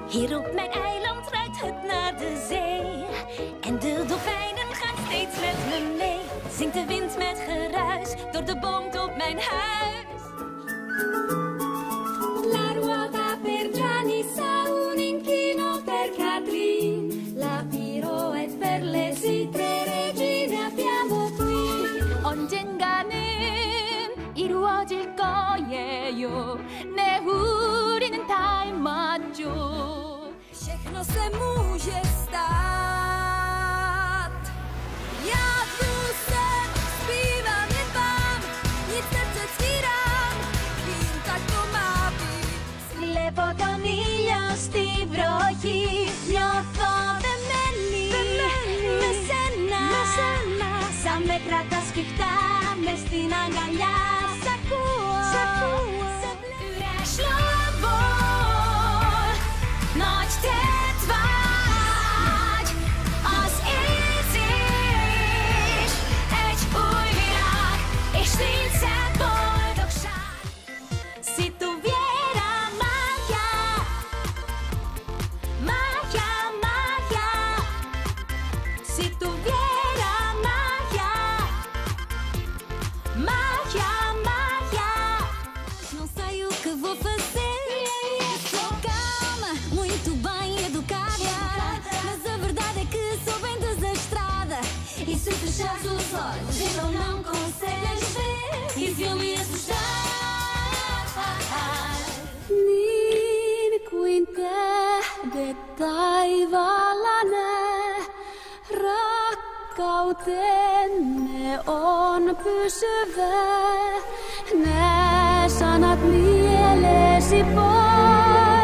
Hier op mijn eiland ruikt het naar de zee. En de dolfijnen gaan steeds met me mee. Zingt de wind met geruis door de boom op mijn huis. La ruota per Gianni sa un inchino per Catrin. La piroette per le tre regine abbiamo qui. 언젠가는 이루어질 거예요. 내 우리는 닮았죠. Všechno se může stát. Já tu jsem, zpívám jen vám, nic nepředstírám, vím, tak to má být. Βλέπω τον ήλιο στη βροχή. Νιώθω δεμένη με σένα. Σαν με κρατάς σφιχτά μες στην αγκαλιά. Σ' ακούω. Üres labor, nagy tett vagy. Az érzés, egy új világ, és nincs szebb boldogság. Si tuviera magia, magia, magia. Si tuviera magia, magia, magia. Não sei o que vou fazer. Sou calma, muito bem educada. Mas a verdade é que sou bem desastrada. E se fechares os olhos, então não consegues ver. E se eu me assustar, niin kuin tähdet taivaalla näe, rakkautemme on pysyvää. Nää sanat mielesi voi.